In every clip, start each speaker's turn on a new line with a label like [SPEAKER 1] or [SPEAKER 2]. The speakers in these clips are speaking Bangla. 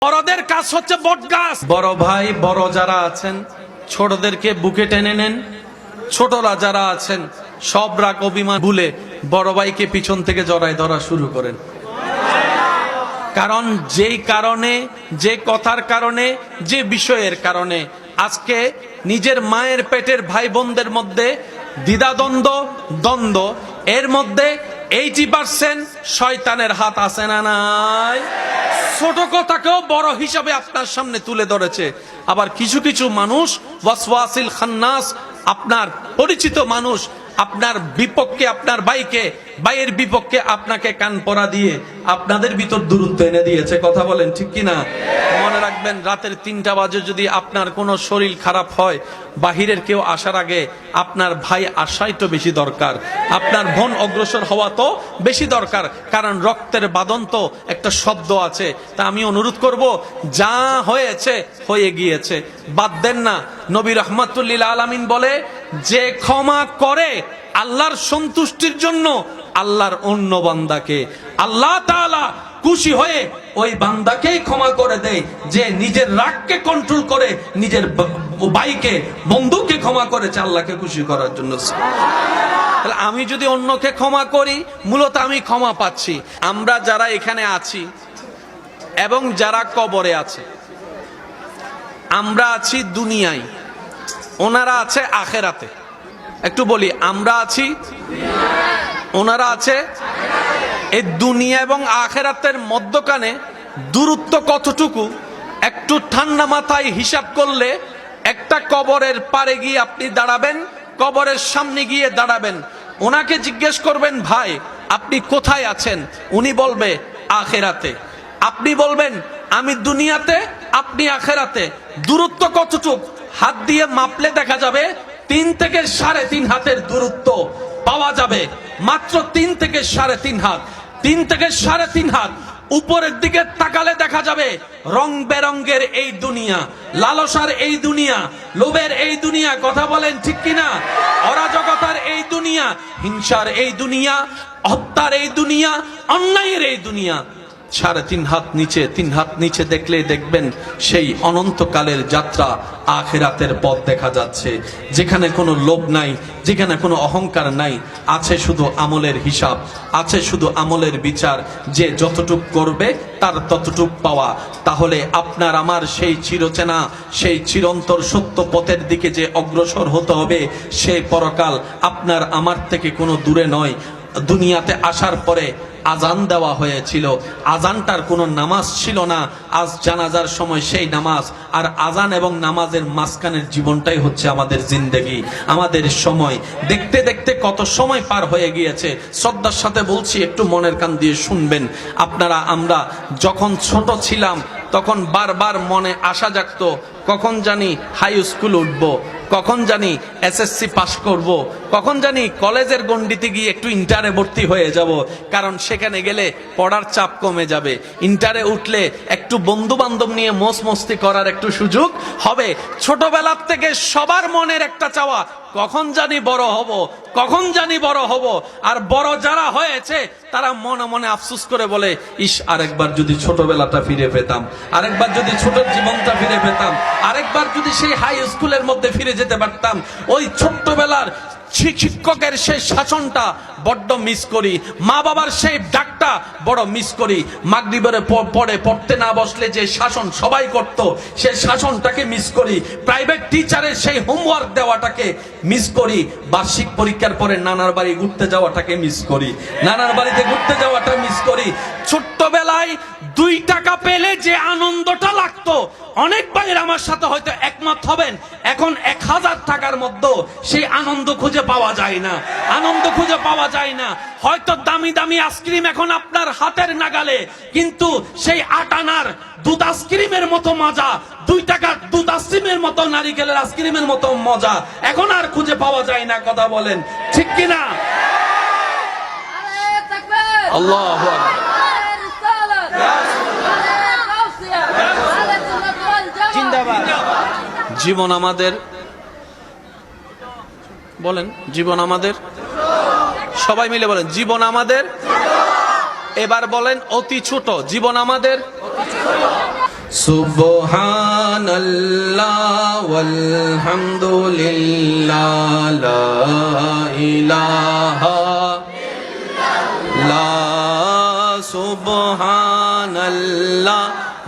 [SPEAKER 1] বড়দের কাজ হচ্ছে বট গাছ। বড় ভাই বড় যারা আছেন ছোটদেরকে বুকে টেনে নেন, ছোটরা যারা আছেন সব রাগ অভিমান ভুলে বড় ভাইকে পিছন থেকে জড়ায় ধরা শুরু করেন। কারণ যেই কারণে, যে কথার কারণে, যে বিষয়ের কারণে আজকে নিজের মায়ের পেটের ভাই বোনদের মধ্যে দ্বিধাদ্বন্দ্ব, দ্বন্দ্ব, এর মধ্যে 80% শয়তানের হাত আছে না নাই? ছোট কথাকেও বড় হিসাবে আপনার সামনে তুলে ধরেছে। আবার কিছু কিছু মানুষ ওয়াসওয়াসিল খান্নাস, আপনার পরিচিত মানুষ আপনার বিপক্ষে, আপনার ভাইকে, ভাইয়ের বিপক্ষে আপনাকে কান পরা দিয়ে আপনাদের ভিতর দূরত্ব এনে দিয়েছে। কথা বলেন ঠিক কিনা? মনে রাখবেন, রাতের 3টা বাজে যদি আপনার কোনো শরীর খারাপ হয়, বাহিরের কেউ আসার আগে আপনার ভাই আসাই তো বেশি দরকার, আপনার বোন অগ্রসর হওয়া তো বেশি দরকার। কারণ রক্তের বাঁধন তো একটা শব্দ আছে। তা আমি অনুরোধ করব, যা হয়েছে হয়ে গিয়েছে, বাদ দেন না। নবী রাহমাতুল লিল আলামিন বলে, যে ক্ষমা করে আল্লাহর সন্তুষ্টির জন্য আল্লাহর অন্য বান্দাকে আল্লাহ তাআলা খুশি হয়ে ওই বান্দাকেই ক্ষমা করে দেয়, যে নিজের রাগকে কন্ট্রোল করে নিজের ভাইকে, বন্ধুকে ক্ষমা করেছে আল্লাহকে খুশি করার জন্য। তাহলে আমি যদি অন্যকে ক্ষমা করি, মূলত আমি ক্ষমা পাচ্ছি। আমরা যারা এখানে আছি এবং যারা কবরে আছে, আমরা আছি দুনিয়ায়, ওনারা আছে আখেরাতে। একটু বলি, আমরা আছি, ওনারা আছে। এই দুনিয়া এবং আখেরাতের মধ্যখানে দূরত্ব কতটুকু একটু ঠান্ডা মাথায় হিসাব করলে, একটা কবরের পারে গিয়ে আপনি দাঁড়াবেন, কবরের সামনে গিয়ে দাঁড়াবেন, ওনাকে জিজ্ঞেস করবেন, ভাই আপনি কোথায় আছেন? উনি বলবে আখেরাতে। আপনি বলবেন আমি দুনিয়াতে, আপনি আখেরাতে। দূরত্ব কতটুক? হাত দিয়ে মাপলে দেখা যাবে 3 থেকে 3.5 হাতের দূরত্ব পাওয়া যাবে। মাত্র 3 থেকে 3.5 হাত। 3 থেকে 3.5 হাত উপরের দিকে তাকালে দেখা যাবে রং বেরঙ্গের এই দুনিয়া, লালসার এই দুনিয়া, লোভের এই দুনিয়া। কথা বলেন ঠিক কিনা? অরাজকতার এই দুনিয়া, হিংসার এই দুনিয়া, হত্যার এই দুনিয়া, অন্যায়ের এই দুনিয়া। 3.5 হাত নিচে, 3 হাত নিচে দেখলে দেখবেন সেই অনন্তকালের যাত্রা, আখিরাতের পথ দেখা যাচ্ছে, যেখানে কোনো লোভ নাই, যেখানে কোনো অহংকার নাই, আছে শুধু আমলের হিসাব, আছে শুধু আমলের বিচার, যে যতটুক করবে তার ততটুক পাওয়া। তাহলে আপনার আমার সেই চিরচেনা, সেই চিরন্তর সত্য পথের দিকে যে অগ্রসর হতে হবে, সেই পরকাল আপনার আমার থেকে কোনো দূরে নয়। দুনিয়াতে আসার পরে আজান দেওয়া হয়েছিল, আজানটার কোনো নামাজ ছিল না। আজ জানাজার সময় সেই নামাজ, আর আজান এবং নামাজের মাঝখানের জীবনটাই হচ্ছে আমাদের জিন্দেগি, আমাদের সময়। দেখতে দেখতে কত সময় পার হয়ে গিয়েছে। শ্রদ্ধার সাথে বলছি, একটু মনের কান দিয়ে শুনবেন। আপনারা, আমরা যখন ছোট ছিলাম তখন বারবার মনে আশা জাগতো, কখন জানি হাই স্কুল উঠব, কখন জানি এসএসসি পাস করব, কখন জানি কলেজের গণ্ডিতে গিয়ে একটু ইন্টারে ভর্তি হয়ে যাব। কারণ সেখানে গেলে পড়ার চাপ কমে যাবে, ইন্টারে উঠলে একটু বন্ধু বান্ধব নিয়ে মোজ মস্তি করার একটু সুযোগ হবে। ছোটবেলার থেকে সবার মনের একটা চাওয়া, কখন জানি বড় হব, কখন জানি বড় হব। আর বড় যারা হয়েছে তারা মনে মনে আফসোস করে বলে, ইস আরেকবার যদি ছোটবেলাটা ফিরে পেতাম, আরেকবার যদি ছোট জীবনটা ফিরে পেতাম, আরেকবার যদি সেই হাই স্কুলের মধ্যে ফিরে যেতে পারতাম। ওই ছোট্টবেলার শিক্ষকের সেই শাসনটা বড্ড মিস করি, মা বাবার সেই ডাকটা বড় মিস করি। মাগরিবের পরে পড়তে না বসলে যে শাসন সবাই করত, সেই শাসনটাকে মিস করি। প্রাইভেট টিচারের সেই হোমওয়ার্ক দেওয়াটাকে মিস করি। বার্ষিক পরীক্ষার পরে নানার বাড়ি ঘুরতে যাওয়াটাকে মিস করি, নানার বাড়িতে ঘুরতে যাওয়াটা মিস করি। ছোট্টবেলায় 2 টাকা পেলে যে আনন্দটা লাগতো, অনেক ভাইয়ের আমার সাথে হয়তো একমত হবেন, এখন 1000 টাকার মধ্যে সেই আনন্দ খুঁজে পাওয়া যায় না, আনন্দ খুঁজে পাওয়া যায় না। হয়তো দামি দামি আইসক্রিম এখন আপনার হাতের নাগালে, কিন্তু সেই 8 আনার দুধ আইসক্রিমের মতো মজা, 2 টাকার দুধ আইসক্রিমের মতো, নারিকেলের আইসক্রিমের মতো মজা এখন আর খুঁজে পাওয়া যায় না। কথা বলেন ঠিক কিনা? আল্লাহু আকবার। জীবন আমাদের, বলেন জীবন আমাদের, সবাই মিলে বলেন জীবন আমাদের। এবার বলেন অতি ছোট, জীবন আমাদের। সুবহানাল্লাহ ওয়ালহামদুলিল্লাহ লা ইলাহা ইল্লাল্লাহ সুবহানাল্লাহ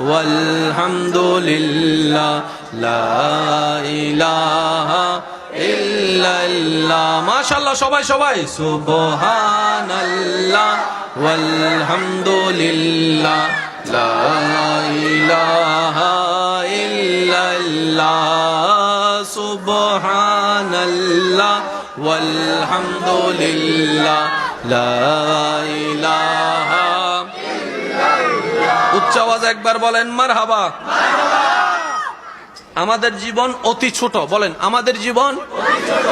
[SPEAKER 1] ওয়ালহামদুলিল্লাহ লা ইলাহা ইল্লাল্লাহ। মাশাআল্লাহ, সবাই সবাই সুবহানাল্লাহ ওয়ালহামদুলিল্লাহ লা ইলাহা ইল্লাল্লাহ সুবহানাল্লাহ ওয়ালহামদুলিল্লাহ লা ইলাহা ইল্লাল্লাহ। উচ্চ আওয়াজে একবার বলেন মারহাবা। আমাদের জীবন অতি ছোট, বলেন আমাদের জীবন অতি ছোট।